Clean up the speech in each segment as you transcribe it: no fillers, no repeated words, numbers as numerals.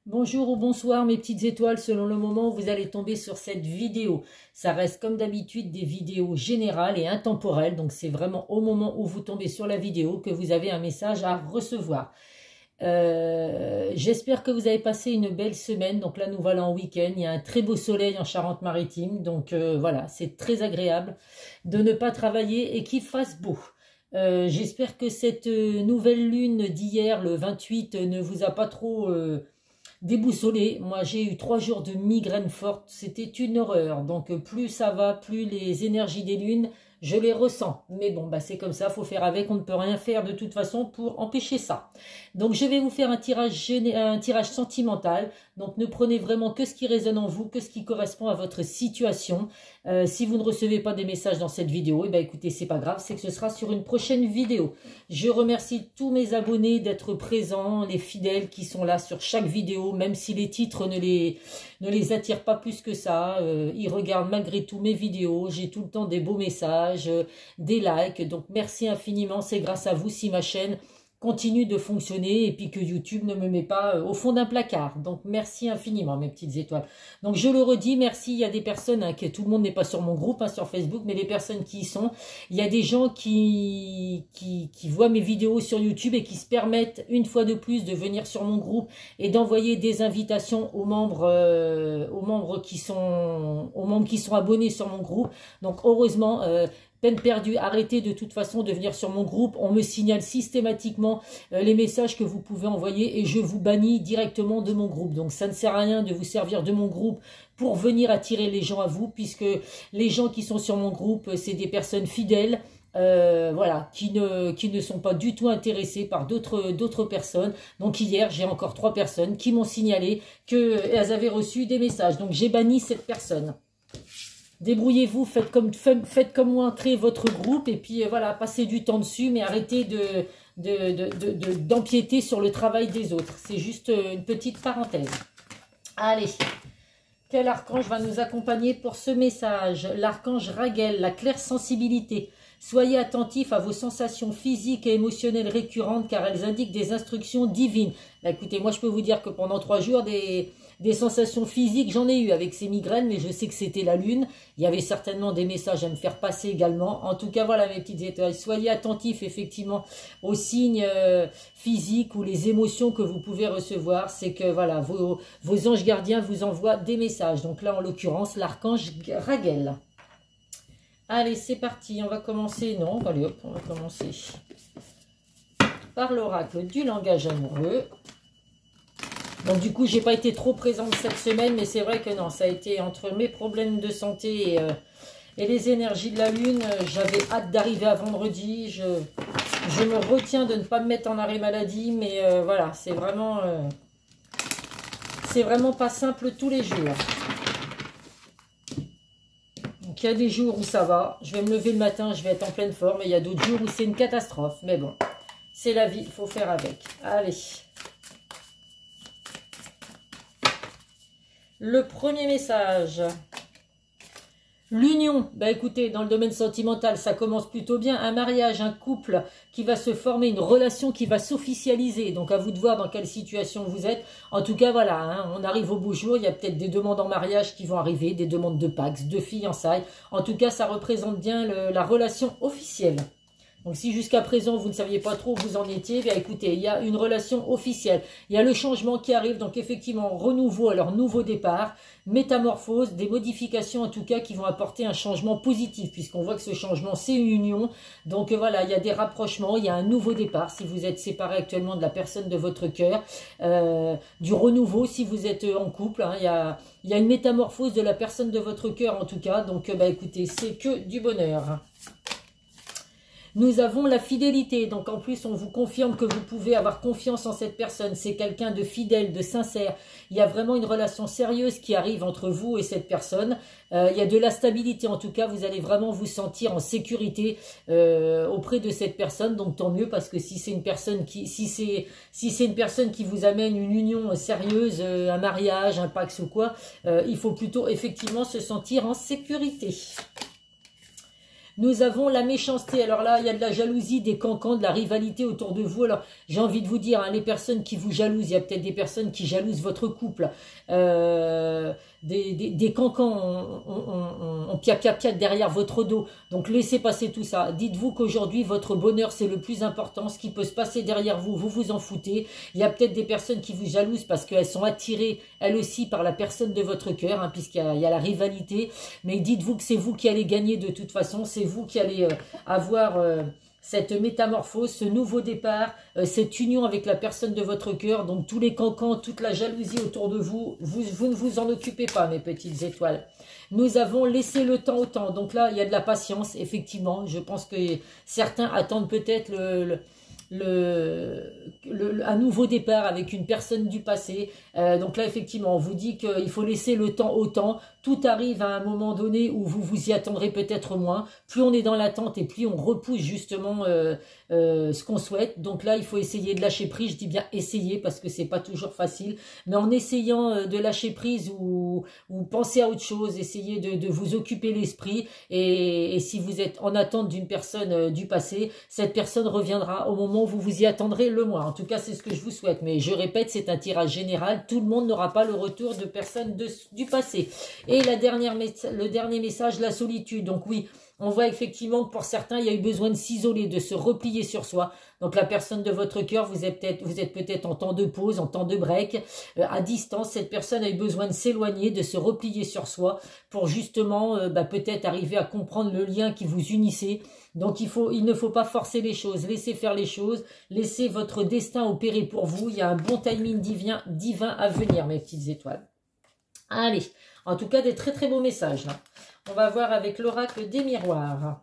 Bonjour ou bonsoir mes petites étoiles, selon le moment où vous allez tomber sur cette vidéo. Ça reste comme d'habitude des vidéos générales et intemporelles, donc c'est vraiment au moment où vous tombez sur la vidéo que vous avez un message à recevoir. J'espère que vous avez passé une belle semaine, donc là nous voilà en week-end, il y a un très beau soleil en Charente-Maritime, donc voilà, c'est très agréable de ne pas travailler et qu'il fasse beau. J'espère que cette nouvelle lune d'hier, le 28, ne vous a pas trop déboussolé. Moi j'ai eu 3 jours de migraine forte, c'était une horreur. Donc plus ça va, plus les énergies des lunes, je les ressens. Mais bon, bah c'est comme ça, faut faire avec, on ne peut rien faire de toute façon pour empêcher ça. Donc je vais vous faire un tirage sentimental. Donc ne prenez vraiment que ce qui résonne en vous, que ce qui correspond à votre situation. Si vous ne recevez pas des messages dans cette vidéo, et ben écoutez, c'est pas grave, c'est que ce sera sur une prochaine vidéo. Je remercie tous mes abonnés d'être présents, les fidèles qui sont là sur chaque vidéo, même si les titres ne les attirent pas plus que ça. Ils regardent malgré tout mes vidéos, j'ai tout le temps des beaux messages, des likes, donc merci infiniment, c'est grâce à vous si ma chaîne continue de fonctionner et puis que YouTube ne me met pas au fond d'un placard. Donc merci infiniment mes petites étoiles. Donc je le redis, merci. Il y a des personnes, que tout le monde n'est pas sur mon groupe, sur Facebook, mais les personnes qui y sont, il y a des gens qui voient mes vidéos sur YouTube et qui se permettent une fois de plus de venir sur mon groupe et d'envoyer des invitations aux membres qui sont abonnés sur mon groupe. Donc heureusement, peine perdue, arrêtez de toute façon de venir sur mon groupe, on me signale systématiquement les messages que vous pouvez envoyer et je vous bannis directement de mon groupe. Donc ça ne sert à rien de vous servir de mon groupe pour venir attirer les gens à vous, puisque les gens qui sont sur mon groupe, c'est des personnes fidèles, voilà, qui ne sont pas du tout intéressés par d'autres personnes. Donc hier, j'ai encore 3 personnes qui m'ont signalé qu'elles avaient reçu des messages. Donc j'ai banni cette personne. Débrouillez-vous, faites comme moi, créez votre groupe et puis voilà, passez du temps dessus, mais arrêtez d'empiéter sur le travail des autres. C'est juste une petite parenthèse. Allez, quel archange va nous accompagner pour ce message? L'archange Raguel, la claire sensibilité. Soyez attentifs à vos sensations physiques et émotionnelles récurrentes car elles indiquent des instructions divines. Là, écoutez, moi je peux vous dire que pendant 3 jours, des sensations physiques, j'en ai eu avec ces migraines, mais je sais que c'était la lune. Il y avait certainement des messages à me faire passer également. En tout cas, voilà mes petites étoiles. Soyez attentifs effectivement aux signes physiques ou les émotions que vous pouvez recevoir. C'est que voilà, vos anges gardiens vous envoient des messages. Donc là, en l'occurrence, l'archange Raguel. Allez, c'est parti. On va commencer. Non, allez hop, on va commencer par l'oracle du langage amoureux. Donc du coup, j'ai pas été trop présente cette semaine, mais c'est vrai que non, ça a été entre mes problèmes de santé et les énergies de la lune. J'avais hâte d'arriver à vendredi. Je me retiens de ne pas me mettre en arrêt maladie, mais voilà, c'est vraiment pas simple tous les jours. Donc il y a des jours où ça va, je vais me lever le matin, je vais être en pleine forme, et il y a d'autres jours où c'est une catastrophe. Mais bon, c'est la vie, il faut faire avec. Allez. Le premier message. L'union. Bah écoutez, dans le domaine sentimental, ça commence plutôt bien. Un mariage, un couple qui va se former, une relation qui va s'officialiser. Donc à vous de voir dans quelle situation vous êtes. En tout cas, voilà, hein, on arrive au beau jour. Il y a peut-être des demandes en mariage qui vont arriver, des demandes de Pax, de fiançailles. En tout cas, ça représente bien la relation officielle. Donc si jusqu'à présent vous ne saviez pas trop où vous en étiez, bien écoutez, il y a une relation officielle. Il y a le changement qui arrive, donc effectivement renouveau, alors nouveau départ, métamorphose, des modifications en tout cas qui vont apporter un changement positif, puisqu'on voit que ce changement c'est une union. Donc voilà, il y a des rapprochements, il y a un nouveau départ si vous êtes séparé actuellement de la personne de votre cœur, du renouveau si vous êtes en couple, hein, il y a une métamorphose de la personne de votre cœur en tout cas. Donc bah écoutez, c'est que du bonheur. Nous avons la fidélité, donc en plus on vous confirme que vous pouvez avoir confiance en cette personne. C'est quelqu'un de fidèle, de sincère. Il y a vraiment une relation sérieuse qui arrive entre vous et cette personne. Il y a de la stabilité, en tout cas vous allez vraiment vous sentir en sécurité auprès de cette personne. Donc tant mieux, parce que si c'est une personne qui vous amène une union sérieuse, un mariage, un pax ou quoi, il faut plutôt effectivement se sentir en sécurité. Nous avons la méchanceté. Alors là, il y a de la jalousie, des cancans, de la rivalité autour de vous. Alors, j'ai envie de vous dire, hein, les personnes qui vous jalousent, il y a peut-être des personnes qui jalousent votre couple. Des cancans, on piac derrière votre dos. Donc, laissez passer tout ça. Dites-vous qu'aujourd'hui, votre bonheur, c'est le plus important. Ce qui peut se passer derrière vous, vous vous en foutez. Il y a peut-être des personnes qui vous jalousent parce qu'elles sont attirées, elles aussi, par la personne de votre cœur, hein, puisqu'il y a la rivalité. Mais dites-vous que c'est vous qui allez gagner de toute façon. C'est vous qui allez avoir cette métamorphose, ce nouveau départ, cette union avec la personne de votre cœur. Donc tous les cancans, toute la jalousie autour de vous, vous ne vous en occupez pas, mes petites étoiles. Nous avons laissé le temps au temps. Donc là, il y a de la patience, effectivement. Je pense que certains attendent peut-être un nouveau départ avec une personne du passé. Donc là, effectivement, on vous dit qu'il faut laisser le temps au temps. Tout arrive à un moment donné où vous vous y attendrez peut-être moins. Plus on est dans l'attente et plus on repousse justement ce qu'on souhaite. Donc là, il faut essayer de lâcher prise. Je dis bien essayer parce que c'est pas toujours facile. Mais en essayant de lâcher prise ou penser à autre chose, essayez de vous occuper l'esprit. Et si vous êtes en attente d'une personne du passé, cette personne reviendra au moment où vous vous y attendrez le moins. En tout cas, c'est ce que je vous souhaite. Mais je répète, c'est un tirage général. Tout le monde n'aura pas le retour de personnes du passé. Et le dernier message, la solitude. Donc oui, on voit effectivement que pour certains, il y a eu besoin de s'isoler, de se replier sur soi. Donc la personne de votre cœur, vous êtes peut-être en temps de pause, en temps de break, à distance. Cette personne a eu besoin de s'éloigner, de se replier sur soi pour justement peut-être arriver à comprendre le lien qui vous unissait. Donc il ne faut pas forcer les choses, laissez faire les choses, laissez votre destin opérer pour vous. Il y a un bon timing divin à venir, mes petites étoiles. Allez, en tout cas des très très beaux messages là. On va voir avec l'oracle des miroirs.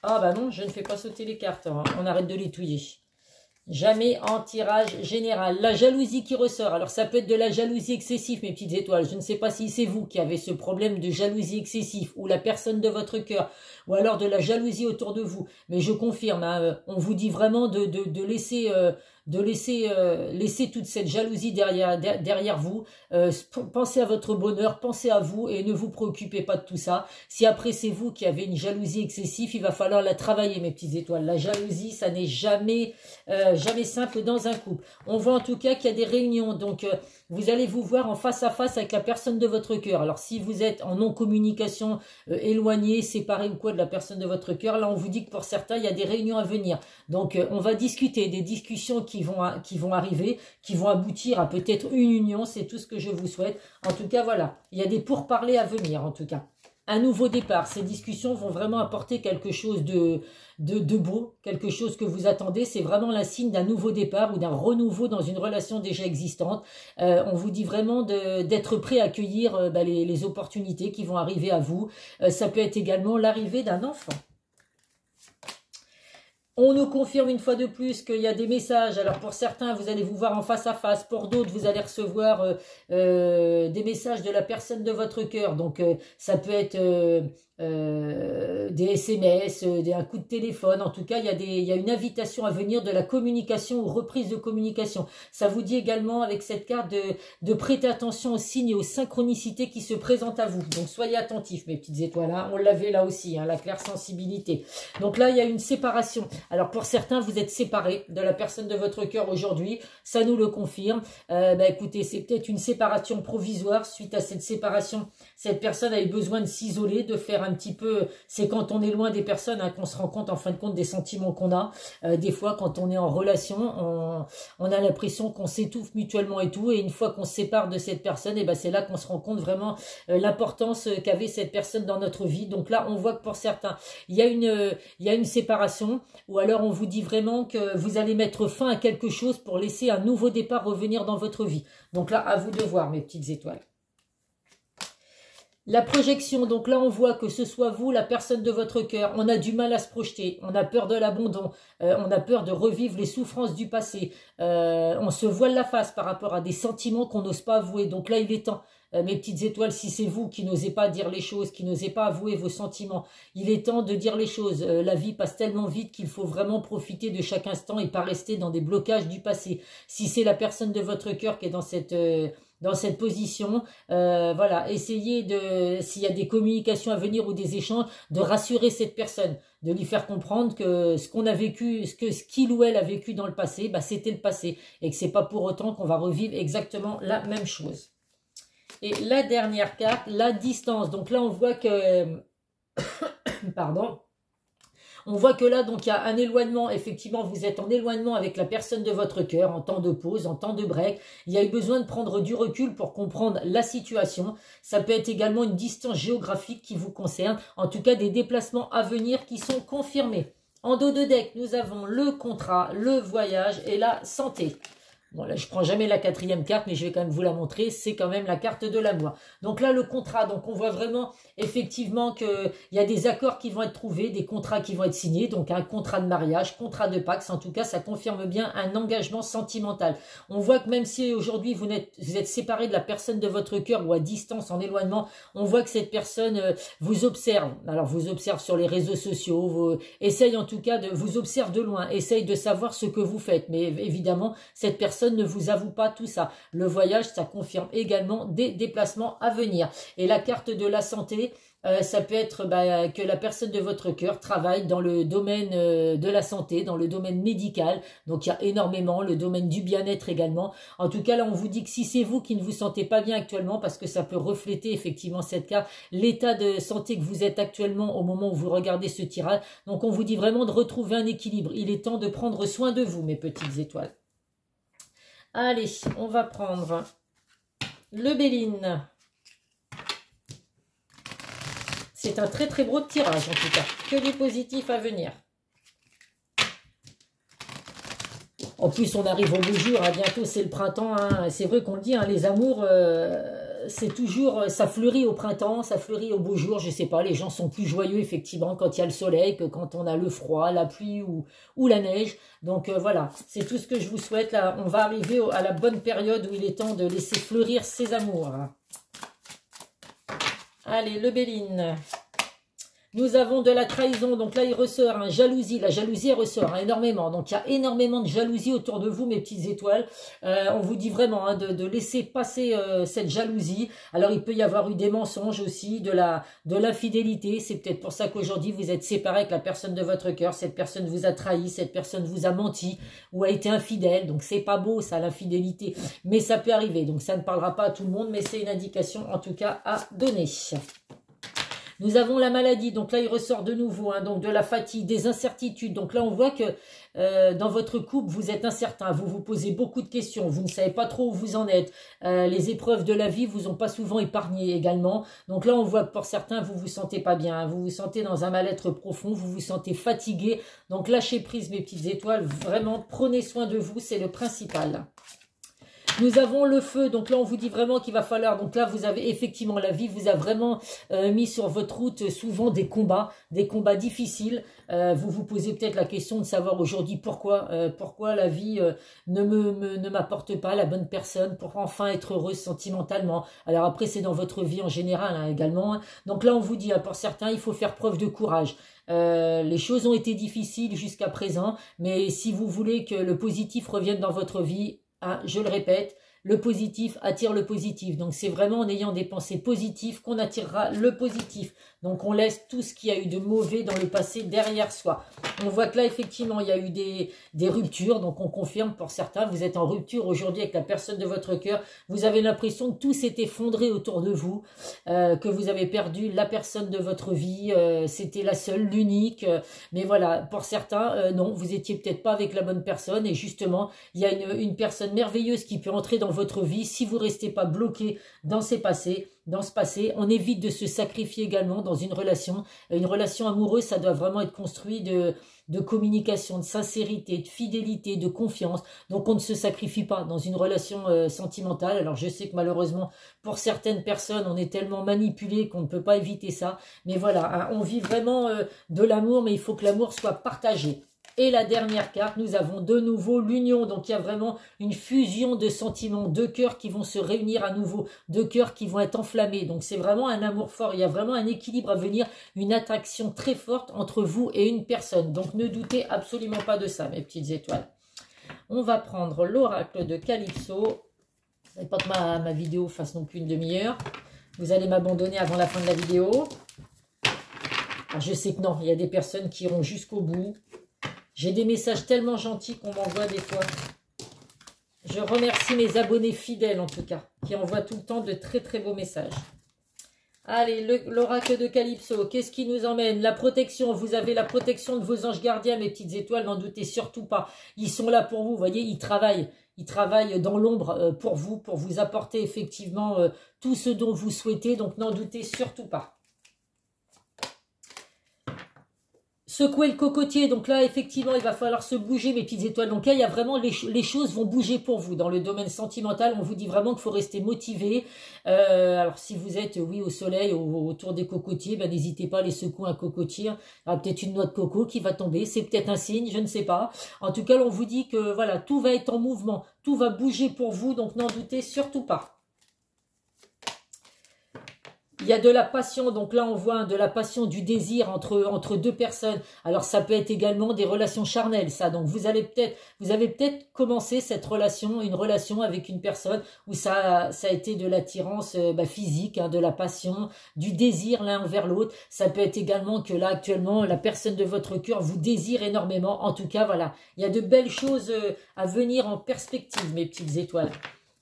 Ah bah non, je ne fais pas sauter les cartes, hein. On arrête de les touiller. Jamais en tirage général. La jalousie qui ressort. Alors ça peut être de la jalousie excessive, mes petites étoiles. Je ne sais pas si c'est vous qui avez ce problème de jalousie excessive ou la personne de votre cœur ou alors de la jalousie autour de vous. Mais je confirme, hein, on vous dit vraiment de laisser toute cette jalousie derrière vous. Pensez à votre bonheur, pensez à vous et ne vous préoccupez pas de tout ça. Si après c'est vous qui avez une jalousie excessive, il va falloir la travailler, mes petites étoiles. La jalousie, ça n'est jamais simple dans un couple. On voit en tout cas qu'il y a des réunions, donc vous allez vous voir en face à face avec la personne de votre cœur. Alors si vous êtes en non-communication, éloigné, séparé ou quoi de la personne de votre cœur, là on vous dit que pour certains il y a des réunions à venir. Donc on va discuter, des discussions qui vont arriver, qui vont aboutir à peut-être une union, c'est tout ce que je vous souhaite. En tout cas voilà, il y a des pourparlers à venir en tout cas. Un nouveau départ, ces discussions vont vraiment apporter quelque chose de beau, quelque chose que vous attendez. C'est vraiment le signe d'un nouveau départ ou d'un renouveau dans une relation déjà existante. On vous dit vraiment d'être prêt à accueillir les opportunités qui vont arriver à vous. Ça peut être également l'arrivée d'un enfant. On nous confirme une fois de plus qu'il y a des messages. Alors pour certains, vous allez vous voir en face à face. Pour d'autres, vous allez recevoir des messages de la personne de votre cœur. Donc ça peut être des SMS, un coup de téléphone. En tout cas, il y a une invitation à venir, de la communication ou reprise de communication. Ça vous dit également avec cette carte de prêter attention aux signes et aux synchronicités qui se présentent à vous. Donc soyez attentifs, mes petites étoiles. Hein. On l'avait là aussi, hein, la claire sensibilité. Donc là, il y a une séparation. Alors pour certains, vous êtes séparés de la personne de votre cœur aujourd'hui. Ça nous le confirme. Écoutez, c'est peut-être une séparation provisoire. Suite à cette séparation, cette personne a eu besoin de s'isoler, de faire un petit peu... C'est quand on est loin des personnes hein, qu'on se rend compte en fin de compte des sentiments qu'on a. Des fois, quand on est en relation, on a l'impression qu'on s'étouffe mutuellement et tout. Et une fois qu'on se sépare de cette personne, c'est là qu'on se rend compte vraiment l'importance qu'avait cette personne dans notre vie. Donc là, on voit que pour certains, il y a une séparation. Ou alors on vous dit vraiment que vous allez mettre fin à quelque chose pour laisser un nouveau départ revenir dans votre vie. Donc là, à vous de voir, mes petites étoiles. La projection, donc là on voit que ce soit vous, la personne de votre cœur, on a du mal à se projeter, on a peur de l'abandon, on a peur de revivre les souffrances du passé, on se voile la face par rapport à des sentiments qu'on n'ose pas avouer. Donc là il est temps mes petites étoiles, si c'est vous qui n'osez pas dire les choses, qui n'osez pas avouer vos sentiments, il est temps de dire les choses. La vie passe tellement vite qu'il faut vraiment profiter de chaque instant et pas rester dans des blocages du passé. Si c'est la personne de votre cœur qui est dans cette position, voilà, essayez de, s'il y a des communications à venir ou des échanges, de rassurer cette personne, de lui faire comprendre que ce qu'on a vécu, ce qu'il ou elle a vécu dans le passé, bah, c'était le passé, et que c'est pas pour autant qu'on va revivre exactement la même chose. Et la dernière carte, la distance. Donc là, on voit que, pardon, on voit que là, donc, il y a un éloignement. Effectivement, vous êtes en éloignement avec la personne de votre cœur, en temps de pause, en temps de break. Il y a eu besoin de prendre du recul pour comprendre la situation. Ça peut être également une distance géographique qui vous concerne. En tout cas, des déplacements à venir qui sont confirmés. En dos de deck, nous avons le contrat, le voyage et la santé. Bon, là, je prends jamais la quatrième carte, mais je vais quand même vous la montrer. C'est quand même la carte de l'amour. Donc là, le contrat. Donc, on voit vraiment, effectivement, qu'il y a des accords qui vont être trouvés, des contrats qui vont être signés. Donc, un contrat de mariage, contrat de Pax. En tout cas, ça confirme bien un engagement sentimental. On voit que même si aujourd'hui, vous êtes séparé de la personne de votre cœur ou à distance, en éloignement, on voit que cette personne vous observe. Alors, vous observe sur les réseaux sociaux, essaye en tout cas vous observe de loin, essaye de savoir ce que vous faites. Mais évidemment, cette personne ne vous avoue pas tout ça. Le voyage, ça confirme également des déplacements à venir. Et la carte de la santé, ça peut être que la personne de votre cœur travaille dans le domaine de la santé, dans le domaine médical. Donc, il y a énormément, le domaine du bien-être également. En tout cas, là, on vous dit que si c'est vous qui ne vous sentez pas bien actuellement, parce que ça peut refléter effectivement cette carte, l'état de santé que vous êtes actuellement au moment où vous regardez ce tirage. Donc, on vous dit vraiment de retrouver un équilibre. Il est temps de prendre soin de vous, mes petites étoiles. Allez, on va prendre le Béline. C'est un très très beau tirage en tout cas. Que du positif à venir. En plus, on arrive au beau jour. Hein, bientôt, c'est le printemps. Hein. C'est vrai qu'on le dit, hein, les amours, c'est toujours... Ça fleurit au printemps, ça fleurit au beau jour. Je sais pas, les gens sont plus joyeux effectivement quand il y a le soleil que quand on a le froid, la pluie ou la neige. Donc voilà, c'est tout ce que je vous souhaite. Là, on va arriver à la bonne période où il est temps de laisser fleurir ses amours. Allez, le Béline. Nous avons de la trahison, donc là il ressort un jalousie, la jalousie elle ressort énormément, donc il y a énormément de jalousie autour de vous mes petites étoiles, on vous dit vraiment hein, de laisser passer cette jalousie. Alors il peut y avoir eu des mensonges aussi, de l'infidélité, c'est peut-être pour ça qu'aujourd'hui vous êtes séparés avec la personne de votre cœur, cette personne vous a trahi, cette personne vous a menti ou a été infidèle, donc c'est pas beau ça l'infidélité, mais ça peut arriver, donc ça ne parlera pas à tout le monde, mais c'est une indication en tout cas à donner. Nous avons la maladie, donc là il ressort de nouveau, hein, donc de la fatigue, des incertitudes. Donc là on voit que dans votre couple vous êtes incertain, vous vous posez beaucoup de questions, vous ne savez pas trop où vous en êtes. Les épreuves de la vie vous ont pas souvent épargné également. Donc là on voit que pour certains vous vous sentez pas bien, hein, vous vous sentez dans un mal-être profond, vous vous sentez fatigué. Donc lâchez prise mes petites étoiles, vraiment prenez soin de vous, c'est le principal. Nous avons le feu, donc là on vous dit vraiment qu'il va falloir, donc là vous avez effectivement la vie vous a vraiment mis sur votre route souvent des combats difficiles, vous vous posez peut-être la question de savoir aujourd'hui pourquoi la vie ne m'apporte pas la bonne personne pour enfin être heureuse sentimentalement. Alors après c'est dans votre vie en général hein, également, hein. Donc là on vous dit hein, pour certains il faut faire preuve de courage. Les choses ont été difficiles jusqu'à présent, mais si vous voulez que le positif revienne dans votre vie, hein, je le répète, le positif attire le positif. Donc, c'est vraiment en ayant des pensées positives qu'on attirera le positif. Donc, on laisse tout ce qu'il y a eu de mauvais dans le passé derrière soi. On voit que là, effectivement, il y a eu des ruptures. Donc, on confirme pour certains, vous êtes en rupture aujourd'hui avec la personne de votre cœur. Vous avez l'impression que tout s'est effondré autour de vous, que vous avez perdu la personne de votre vie. C'était la seule, l'unique. Mais voilà, pour certains, non, vous étiez peut-être pas avec la bonne personne. Et justement, il y a une personne merveilleuse qui peut entrer dans votre vie si vous restez pas bloqué dans ce passé. On évite de se sacrifier également dans une relation. Une relation amoureuse, ça doit vraiment être construit de communication, de sincérité, de fidélité, de confiance. Donc on ne se sacrifie pas dans une relation sentimentale. Alors je sais que malheureusement pour certaines personnes on est tellement manipulé qu'on ne peut pas éviter ça. Mais voilà, hein, on vit vraiment de l'amour, mais il faut que l'amour soit partagé. Et la dernière carte, nous avons de nouveau l'union. Donc, il y a vraiment une fusion de sentiments, deux cœurs qui vont se réunir à nouveau, deux cœurs qui vont être enflammés. Donc, c'est vraiment un amour fort. Il y a vraiment un équilibre à venir, une attraction très forte entre vous et une personne. Donc, ne doutez absolument pas de ça, mes petites étoiles. On va prendre l'oracle de Calypso. Vous n'avez pas que ma vidéo fasse non plus une demi-heure. Vous allez m'abandonner avant la fin de la vidéo. Alors, je sais que non, il y a des personnes qui iront jusqu'au bout. J'ai des messages tellement gentils qu'on m'envoie des fois. Je remercie mes abonnés fidèles en tout cas, qui envoient tout le temps de très très beaux messages. Allez, l'oracle de Calypso, qu'est-ce qui nous emmène? La protection, vous avez la protection de vos anges gardiens, mes petites étoiles, n'en doutez surtout pas. Ils sont là pour vous, vous voyez, ils travaillent dans l'ombre pour vous apporter effectivement tout ce dont vous souhaitez, donc n'en doutez surtout pas. Secouer le cocotier, donc là effectivement il va falloir se bouger mes petites étoiles, donc là il y a vraiment les choses vont bouger pour vous dans le domaine sentimental, on vous dit vraiment qu'il faut rester motivé. Alors si vous êtes oui au soleil autour des cocotiers, ben, n'hésitez pas à les secouer un cocotier, il y aura peut-être une noix de coco qui va tomber, c'est peut-être un signe, je ne sais pas. En tout cas on vous dit que voilà, tout va être en mouvement, tout va bouger pour vous, donc n'en doutez surtout pas. Il y a de la passion, donc là on voit de la passion, du désir entre deux personnes. Alors ça peut être également des relations charnelles, ça. Donc vous avez peut-être commencé cette relation, une relation avec une personne où ça a été de l'attirance physique, hein, de la passion, du désir l'un envers l'autre. Ça peut être également que là actuellement la personne de votre cœur vous désire énormément. En tout cas voilà, il y a de belles choses à venir en perspective, mes petites étoiles.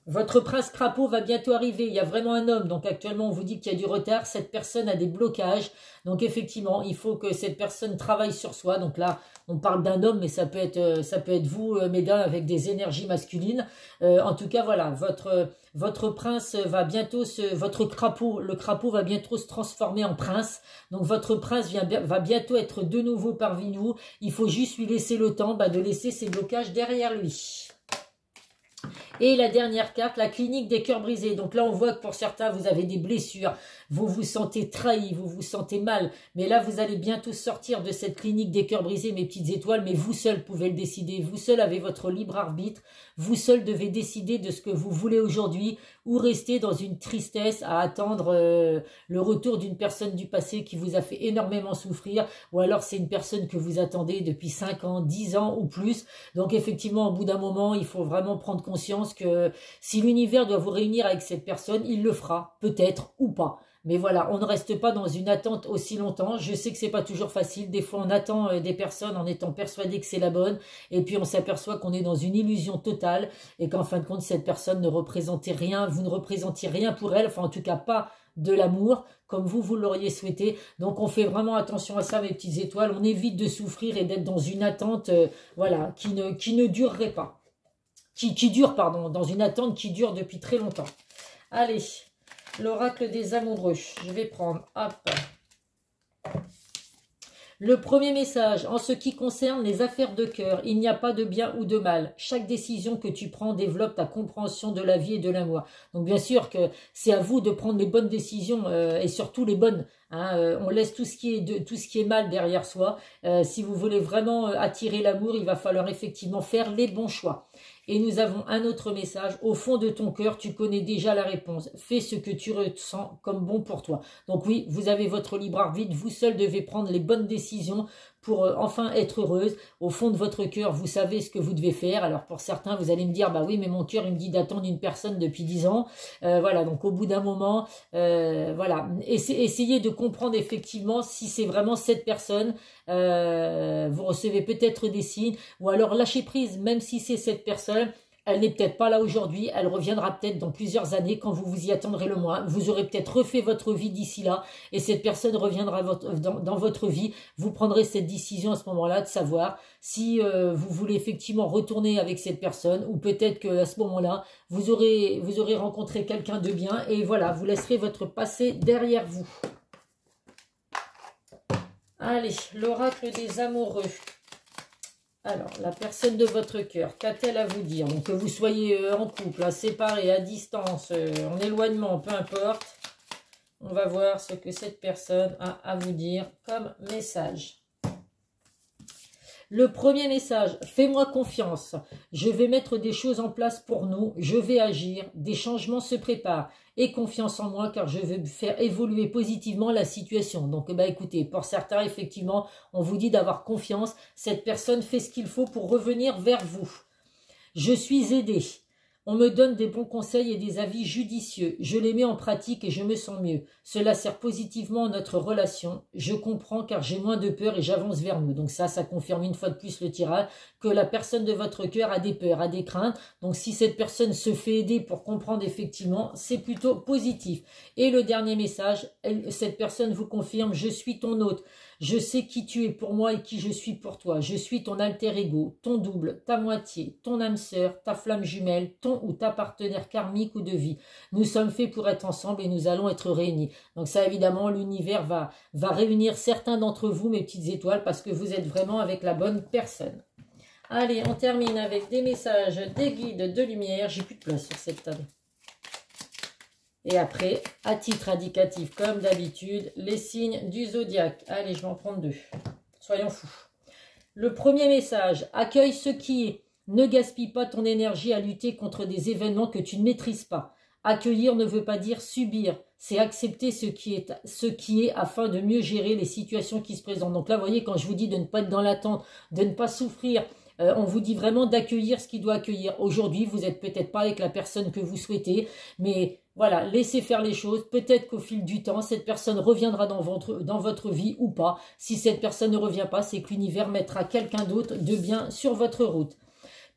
Votre prince crapaud va bientôt arriver, il y a vraiment un homme, donc actuellement on vous dit qu'il y a du retard, cette personne a des blocages, donc effectivement il faut que cette personne travaille sur soi, donc là on parle d'un homme mais ça peut être vous mesdames avec des énergies masculines, en tout cas voilà, votre prince va bientôt le crapaud va bientôt se transformer en prince, donc votre prince va bientôt être de nouveau parmi nous, il faut juste lui laisser le temps de laisser ses blocages derrière lui. Et la dernière carte, la clinique des cœurs brisés. Donc là, on voit que pour certains, vous avez des blessures, vous vous sentez trahi, vous vous sentez mal. Mais là, vous allez bientôt sortir de cette clinique des cœurs brisés, mes petites étoiles. Mais vous seul pouvez le décider. Vous seul avez votre libre arbitre. Vous seul devez décider de ce que vous voulez aujourd'hui ou rester dans une tristesse à attendre le retour d'une personne du passé qui vous a fait énormément souffrir. Ou alors, c'est une personne que vous attendez depuis 5 ans, 10 ans ou plus. Donc, effectivement, au bout d'un moment, il faut vraiment prendre conscience que si l'univers doit vous réunir avec cette personne, il le fera, peut-être ou pas. Mais voilà, on ne reste pas dans une attente aussi longtemps. Je sais que c'est pas toujours facile. Des fois, on attend des personnes en étant persuadé que c'est la bonne. Et puis, on s'aperçoit qu'on est dans une illusion totale. Et qu'en fin de compte, cette personne ne représentait rien. Vous ne représentiez rien pour elle. Enfin, en tout cas, pas de l'amour comme vous l'auriez souhaité. Donc, on fait vraiment attention à ça, mes petites étoiles. On évite de souffrir et d'être dans une attente voilà, qui ne durerait pas. Qui dure, pardon, dans une attente qui dure depuis très longtemps. Allez, l'oracle des amoureux. Je vais prendre, hop. Le premier message, en ce qui concerne les affaires de cœur, il n'y a pas de bien ou de mal. Chaque décision que tu prends développe ta compréhension de la vie et de l'amour. Donc bien sûr que c'est à vous de prendre les bonnes décisions et surtout les bonnes. Hein, on laisse tout ce qui est mal derrière soi. Si vous voulez vraiment attirer l'amour, il va falloir effectivement faire les bons choix. Et nous avons un autre message. Au fond de ton cœur, tu connais déjà la réponse. Fais ce que tu ressens comme bon pour toi. Donc oui, vous avez votre libre arbitre. Vous seul devez prendre les bonnes décisions pour enfin être heureuse. Au fond de votre cœur, vous savez ce que vous devez faire. Alors pour certains, vous allez me dire, bah oui, mais mon cœur, il me dit d'attendre une personne depuis 10 ans. Voilà, donc au bout d'un moment, voilà, essayez de comprendre effectivement si c'est vraiment cette personne. Vous recevez peut-être des signes. Ou alors lâchez prise, même si c'est cette personne. Elle n'est peut-être pas là aujourd'hui, elle reviendra peut-être dans plusieurs années quand vous vous y attendrez le moins. Vous aurez peut-être refait votre vie d'ici là et cette personne reviendra dans votre vie. Vous prendrez cette décision à ce moment-là de savoir si vous voulez effectivement retourner avec cette personne ou peut-être qu'à ce moment-là, vous aurez rencontré quelqu'un de bien et voilà, vous laisserez votre passé derrière vous. Allez, l'oracle des amoureux. Alors, la personne de votre cœur, qu'a-t-elle à vous dire? Donc, que vous soyez en couple, séparés, à distance, en éloignement, peu importe. On va voir ce que cette personne a à vous dire comme message. Le premier message, fais-moi confiance. Je vais mettre des choses en place pour nous. Je vais agir. Des changements se préparent. Aie confiance en moi car je veux faire évoluer positivement la situation. Donc, bah, écoutez, pour certains, effectivement, on vous dit d'avoir confiance. Cette personne fait ce qu'il faut pour revenir vers vous. Je suis aidé. On me donne des bons conseils et des avis judicieux. Je les mets en pratique et je me sens mieux. Cela sert positivement à notre relation. Je comprends car j'ai moins de peur et j'avance vers nous. Donc ça confirme une fois de plus le tirage que la personne de votre cœur a des peurs, a des craintes. Donc si cette personne se fait aider pour comprendre effectivement, c'est plutôt positif. Et le dernier message, cette personne vous confirme, je suis ton hôte. Je sais qui tu es pour moi et qui je suis pour toi. Je suis ton alter ego, ton double, ta moitié, ton âme sœur, ta flamme jumelle, ton ou ta partenaire karmique ou de vie. Nous sommes faits pour être ensemble et nous allons être réunis. Donc ça, évidemment, l'univers va réunir certains d'entre vous, mes petites étoiles, parce que vous êtes vraiment avec la bonne personne. Allez, on termine avec des messages, des guides de lumière. J'ai plus de place sur cette table. Et après, à titre indicatif, comme d'habitude, les signes du zodiaque. Allez, je vais en prendre 2. Soyons fous. Le premier message, accueille ce qui est. Ne gaspille pas ton énergie à lutter contre des événements que tu ne maîtrises pas. Accueillir ne veut pas dire subir, c'est accepter ce qui est afin de mieux gérer les situations qui se présentent. Donc là, vous voyez, quand je vous dis de ne pas être dans l'attente, de ne pas souffrir, on vous dit vraiment d'accueillir ce qu'il doit accueillir. Aujourd'hui, vous n'êtes peut-être pas avec la personne que vous souhaitez, mais voilà, laissez faire les choses. Peut-être qu'au fil du temps, cette personne reviendra dans votre vie ou pas. Si cette personne ne revient pas, c'est que l'univers mettra quelqu'un d'autre de bien sur votre route.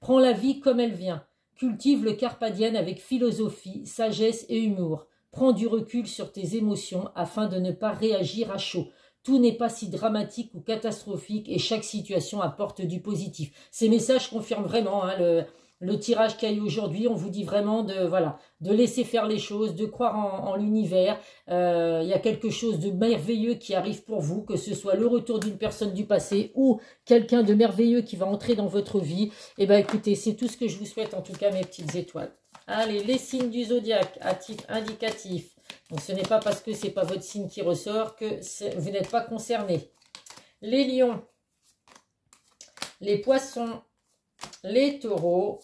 Prends la vie comme elle vient. Cultive le carpe diem avec philosophie, sagesse et humour. Prends du recul sur tes émotions afin de ne pas réagir à chaud. Tout n'est pas si dramatique ou catastrophique et chaque situation apporte du positif. Ces messages confirment vraiment le tirage qu'il y a eu aujourd'hui. On vous dit vraiment de laisser faire les choses, de croire en l'univers. Il y a quelque chose de merveilleux qui arrive pour vous, que ce soit le retour d'une personne du passé ou quelqu'un de merveilleux qui va entrer dans votre vie. Et bien écoutez, c'est tout ce que je vous souhaite en tout cas, mes petites étoiles. Allez, les signes du zodiaque à titre indicatif. Donc ce n'est pas parce que ce n'est pas votre signe qui ressort que vous n'êtes pas concerné. Les lions, les poissons, les taureaux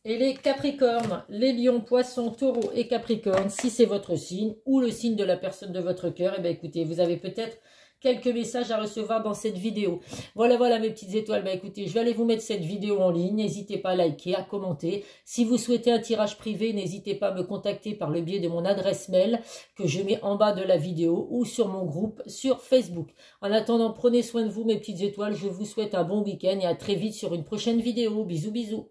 et les capricornes. Les lions, poissons, taureaux et capricornes, si c'est votre signe ou le signe de la personne de votre cœur, et bien écoutez, vous avez peut-être quelques messages à recevoir dans cette vidéo. Voilà mes petites étoiles. Bah écoutez, je vais aller vous mettre cette vidéo en ligne. N'hésitez pas à liker, à commenter. Si vous souhaitez un tirage privé, n'hésitez pas à me contacter par le biais de mon adresse mail que je mets en bas de la vidéo ou sur mon groupe sur Facebook. En attendant, prenez soin de vous mes petites étoiles. Je vous souhaite un bon week-end et à très vite sur une prochaine vidéo. Bisous, bisous.